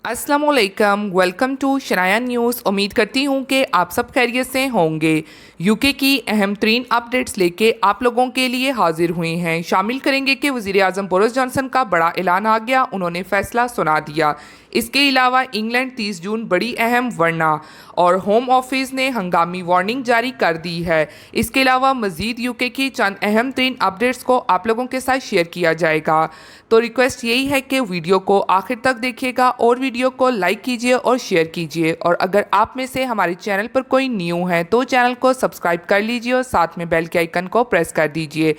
अस्सलामुअलैकुम, welcome to Shanaya news. उम्मीद करती हूँ कि आप सब खैरियत से होंगे। यूके की अहम तरीन अपडेट्स लेके आप लोगों के लिए हाजिर हुए हैं। शामिल करेंगे कि वज़ीर आज़म बोरिस जॉनसन का बड़ा ऐलान आ गया, उन्होंने फैसला सुना दिया। इसके अलावा इंग्लैंड 30 जून बड़ी अहम वरना और होम ऑफिस ने हंगामी वार्निंग जारी कर दी है। इसके अलावा मज़ीद यूके की चंद अहम तरीन अपडेट्स को आप लोगों के साथ शेयर किया जाएगा। तो रिक्वेस्ट यही है कि वीडियो को आखिर तक देखिएगा और वीडियो को लाइक कीजिए और शेयर कीजिए। और अगर आप में से हमारे चैनल पर कोई न्यू है तो चैनल को सब्सक्राइब कर लीजिए और साथ में बेल के आइकन को प्रेस कर दीजिए।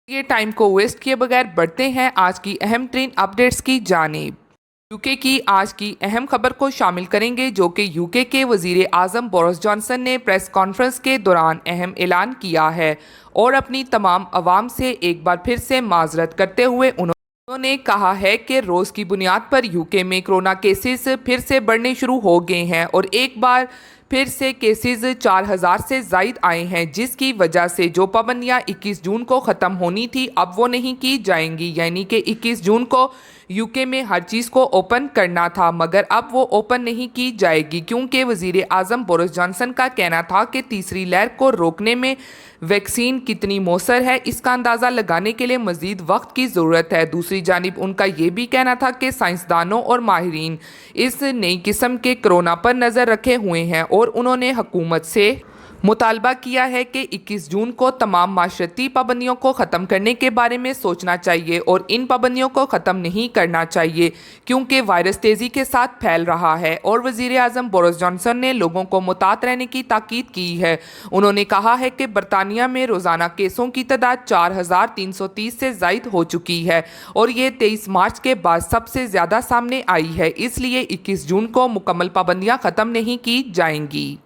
ये टाइम को वेस्ट किए बगैर बढ़ते हैं आज की अहम तरीन अपडेट्स की जानिब। यूके की आज की अहम खबर को शामिल करेंगे, जो कि यूके के वज़ीर आज़म बोरिस जॉनसन ने प्रेस कॉन्फ्रेंस के दौरान अहम ऐलान किया है और अपनी तमाम अवाम से एक बार फिर से माजरत करते हुए उन्होंने कहा है कि रोज़ की बुनियाद पर यूके में कोरोना केसेस फिर से बढ़ने शुरू हो गए हैं और एक बार फिर से केसेस 4000 से ज़ायद आए हैं, जिसकी वजह से जो पाबंदियां 21 जून को ख़त्म होनी थी अब वो नहीं की जाएंगी। यानी कि 21 जून को यूके में हर चीज़ को ओपन करना था, मगर अब वो ओपन नहीं की जाएगी, क्योंकि वज़ीर आज़म बोरिस जॉनसन का कहना था कि तीसरी लहर को रोकने में वैक्सीन कितनी मौसर है इसका अंदाज़ा लगाने के लिए मज़ीद वक्त की ज़रूरत है। दूसरी जानिब उनका ये भी कहना था कि साइंसदानों और माहिरीन इस नई किस्म के कोरोना पर नज़र रखे हुए हैं और उन्होंने हुकूमत से मुतालबा किया है कि 21 जून को तमाम माशरती पाबंदियों को ख़त्म करने के बारे में सोचना चाहिए और इन पाबंदियों को ख़त्म नहीं करना चाहिए, क्योंकि वायरस तेज़ी के साथ फैल रहा है। और वज़ीर आज़म बोरिस जॉनसन ने लोगों को मुतात रहने की ताकीद की है। उन्होंने कहा है कि बरतानिया में रोज़ाना केसों की तादाद 4330 से ज़ायद हो चुकी है और ये 23 मार्च के बाद सबसे ज़्यादा सामने आई है, इसलिए 21 जून को मुकम्मल पाबंदियाँ ख़त्म नहीं की जाएंगी।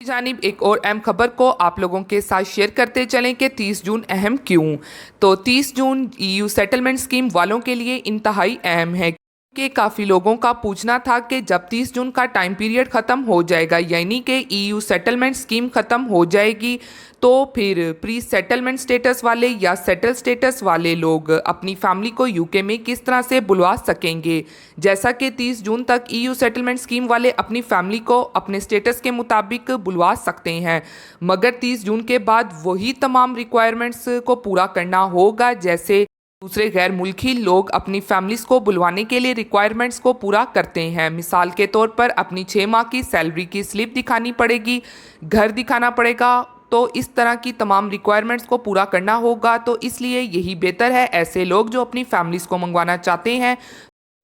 जानिब एक और अहम खबर को आप लोगों के साथ शेयर करते चलें कि 30 जून अहम क्यों। तो 30 जून ईयू सेटलमेंट स्कीम वालों के लिए इंतहाई अहम है, कि काफ़ी लोगों का पूछना था कि जब 30 जून का टाइम पीरियड ख़त्म हो जाएगा, यानी कि ईयू सेटलमेंट स्कीम ख़त्म हो जाएगी, तो फिर प्री सेटलमेंट स्टेटस वाले या सेटल स्टेटस वाले लोग अपनी फैमिली को यूके में किस तरह से बुलवा सकेंगे। जैसा कि 30 जून तक ईयू सेटलमेंट स्कीम वाले अपनी फैमिली को अपने स्टेटस के मुताबिक बुलवा सकते हैं, मगर 30 जून के बाद वही तमाम रिक्वायरमेंट्स को पूरा करना होगा जैसे दूसरे गैर मुल्की लोग अपनी फैमिलीज को बुलवाने के लिए रिक्वायरमेंट्स को पूरा करते हैं। मिसाल के तौर पर अपनी 6 माह की सैलरी की स्लिप दिखानी पड़ेगी, घर दिखाना पड़ेगा, तो इस तरह की तमाम रिक्वायरमेंट्स को पूरा करना होगा। तो इसलिए यही बेहतर है, ऐसे लोग जो अपनी फैमिलीज को मंगवाना चाहते हैं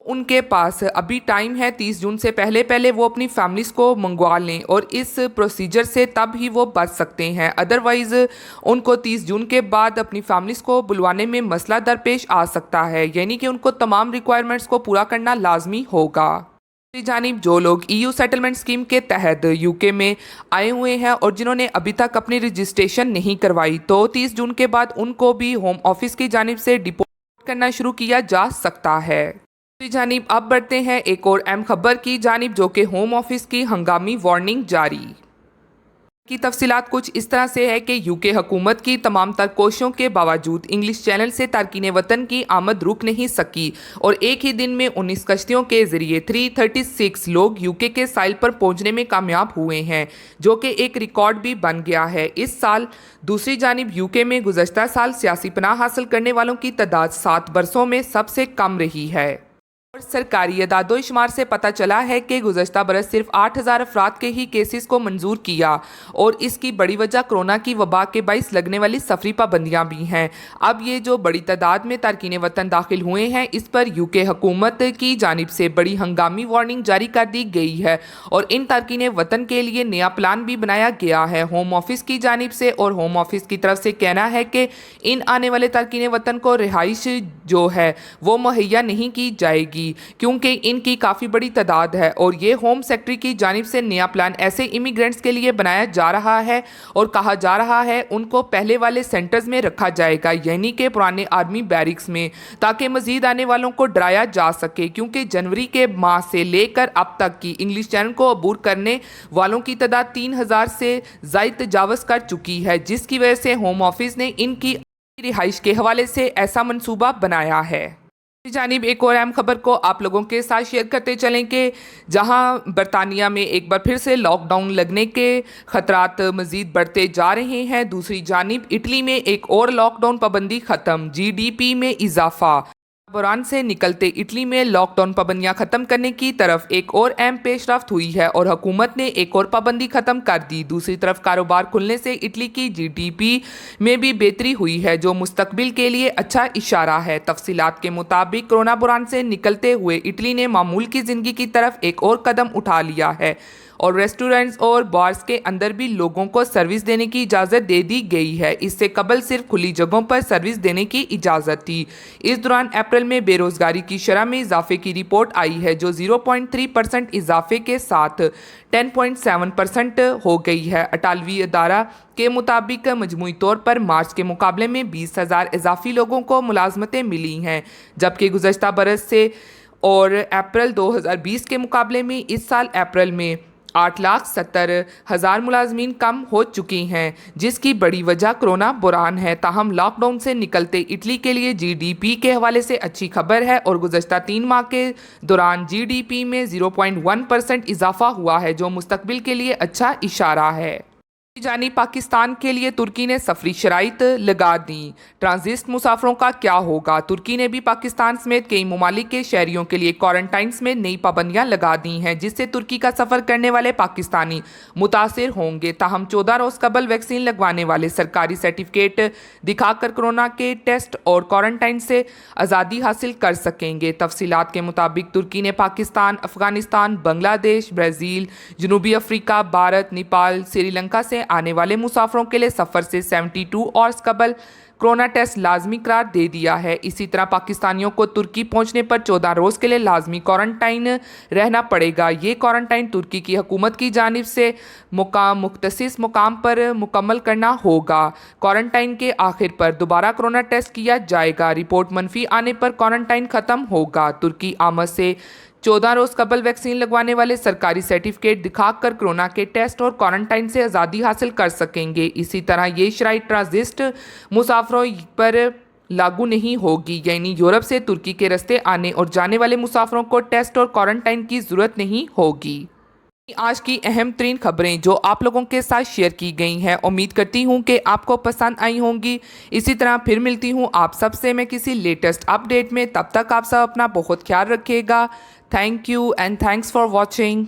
उनके पास अभी टाइम है, 30 जून से पहले पहले वो अपनी फैमिलीज़ को मंगवा लें और इस प्रोसीजर से तब ही वो बच सकते हैं। अदरवाइज़ उनको 30 जून के बाद अपनी फैमिलीज़ को बुलवाने में मसला दरपेश आ सकता है, यानी कि उनको तमाम रिक्वायरमेंट्स को पूरा करना लाजमी होगा। दूसरी जानिब जो लोग ईयू सेटलमेंट स्कीम के तहत यूके में आए हुए हैं और जिन्होंने अभी तक अपनी रजिस्ट्रेशन नहीं करवाई, तो 30 जून के बाद उनको भी होम ऑफिस की जानिब से डिपोर्ट करना शुरू किया जा सकता है। दूसरी जानिब अब बढ़ते हैं एक और अहम खबर की जानिब, जो कि होम ऑफिस की हंगामी वार्निंग जारी की तफसीलात कुछ इस तरह से है कि यूके हुकूमत की तमाम तर कोशिशों के बावजूद इंग्लिश चैनल से तारकीन वतन की आमद रुक नहीं सकी और एक ही दिन में 19 कश्तियों के जरिए 336 लोग यूके के साइल पर पहुंचने में कामयाब हुए हैं, जो कि एक रिकॉर्ड भी बन गया है इस साल। दूसरी जानिब यूके में गुज़श्ता साल सियासी पनाह हासिल करने वालों की तादाद 7 बरसों में सबसे कम रही है और सरकारी अदादोशुमार से पता चला है कि गुज़श्ता बरस सिर्फ 8000 अफराद के ही केसेस को मंजूर किया और इसकी बड़ी वजह कोरोना की वबा के बाइस लगने वाली सफरी पाबंदियां भी हैं। अब ये जो बड़ी तादाद में तारकीन वतन दाखिल हुए हैं, इस पर यूके हुकूमत की जानिब से बड़ी हंगामी वार्निंग जारी कर दी गई है और इन तारकीन वतन के लिए नया प्लान भी बनाया गया है होम ऑफिस की जानिब से। और होम ऑफिस की तरफ से कहना है कि इन आने वाले तारकीन वतन को रिहाइश जो है वो मुहैया नहीं की जाएगी, क्योंकि इनकी काफ़ी बड़ी तादाद है और ये होम सेक्रेटरी की जानिब से नया प्लान ऐसे इमिग्रेंट्स के लिए बनाया जा रहा है और कहा जा रहा है उनको पहले वाले सेंटर्स में रखा जाएगा, यानी कि पुराने आर्मी बैरिक्स में, ताकि मजीद आने वालों को डराया जा सके, क्योंकि जनवरी के माह से लेकर अब तक की इंग्लिश चैनल को अबूर करने वालों की तादाद 3000 से ज़ायद तजावज़ कर चुकी है, जिसकी वजह से होम ऑफिस ने इनकी रिहाइश के हवाले से ऐसा मंसूबा बनाया है। जानिब एक और अहम खबर को आप लोगों के साथ शेयर करते चलें कि जहां बरतानिया में एक बार फिर से लॉकडाउन लगने के खतरात मजीद बढ़ते जा रहे हैं, दूसरी जानिब इटली में एक और लॉकडाउन पाबंदी खत्म, जीडीपी में इजाफा। बुरान से निकलते इटली में लॉकडाउन पाबंदियां खत्म करने की तरफ एक और अहम पेशरफ्त हुई है और हुकूमत ने एक और पाबंदी खत्म कर दी। दूसरी तरफ कारोबार खुलने से इटली की जीडीपी में भी बेहतरी हुई है, जो मुस्तकबिल के लिए अच्छा इशारा है। तफसीलात के मुताबिक कोरोना बुरान से निकलते हुए इटली ने मामूल की जिंदगी की तरफ एक और कदम उठा लिया है और रेस्टोरेंट्स और बार्स के अंदर भी लोगों को सर्विस देने की इजाज़त दे दी गई है। इससे कबल सिर्फ खुली जगहों पर सर्विस देने की इजाज़त थी। इस दौरान अप्रैल में बेरोज़गारी की शरह में इजाफे की रिपोर्ट आई है, जो 0.3% इजाफे के साथ 10.7% हो गई है। अटालवी अदारा के मुताबिक मजमूई तौर पर मार्च के मुकाबले में 20,000 इजाफी लोगों को मुलाजमतें मिली हैं, जबकि गुज़श्ता बरस से और अप्रैल 2020 के मुकाबले में इस साल अप्रैल में 8,70,000 मुलाजमीन कम हो चुकी हैं, जिसकी बड़ी वजह कोरोना बुरान है। ताहम लॉकडाउन से निकलते इटली के लिए जीडीपी के हवाले से अच्छी खबर है और गुज़श्ता 3 माह के दौरान जीडीपी में 0.1% इजाफा हुआ है, जो मुस्तकबिल के लिए अच्छा इशारा है। जानी पाकिस्तान के लिए तुर्की ने सफरी शराइत लगा दी, ट्रांजिट मुसाफरों का क्या होगा? तुर्की ने भी पाकिस्तान समेत कई ममालिक के शहरियों के लिए क्वारंटाइन में नई पाबंदियां लगा दी हैं, जिससे तुर्की का सफ़र करने वाले पाकिस्तानी मुतासिर होंगे। ताहम 14 रोज़ कबल वैक्सीन लगवाने वाले सरकारी सर्टिफिकेट दिखाकर कोरोना के टेस्ट और क्वारंटाइन से आज़ादी हासिल कर सकेंगे। तफसीलात के मुताबिक तुर्की ने पाकिस्तान, अफगानिस्तान, बांग्लादेश, ब्राज़ील, जनूबी अफ्रीका, भारत, नेपाल, श्रीलंका से आने वाले मुसाफरों के लिए सफ़र से 72 आवर्स कबल कोरोना टेस्ट लाजमी करार दे दिया है। इसी तरह पाकिस्तानियों को तुर्की पहुंचने पर 14 रोज़ के लिए लाजमी क्वारंटाइन रहना पड़ेगा। ये क्वारंटाइन तुर्की की हुकूमत की जानिब से मुख्तसिस मुकाम पर मुकम्मल करना होगा। क्वारंटाइन के आखिर पर दोबारा कोरोना टेस्ट किया जाएगा। रिपोर्ट मनफी आने पर क्वारंटाइन ख़त्म होगा। तुर्की आमद से 14 रोज़ कबल वैक्सीन लगवाने वाले सरकारी सर्टिफिकेट दिखाकर कोरोना के टेस्ट और क्वारंटाइन से आज़ादी हासिल कर सकेंगे। इसी तरह ये शराइत ट्रांजिट मुसाफरों पर लागू नहीं होगी, यानी यूरोप से तुर्की के रास्ते आने और जाने वाले मुसाफरों को टेस्ट और क्वारंटाइन की ज़रूरत नहीं होगी। आज की अहम तरीन खबरें जो आप लोगों के साथ शेयर की गई हैं, उम्मीद करती हूं कि आपको पसंद आई होंगी। इसी तरह फिर मिलती हूं आप सबसे मैं किसी लेटेस्ट अपडेट में। तब तक आप सब अपना बहुत ख्याल रखिएगा। Thank you and thanks for watching.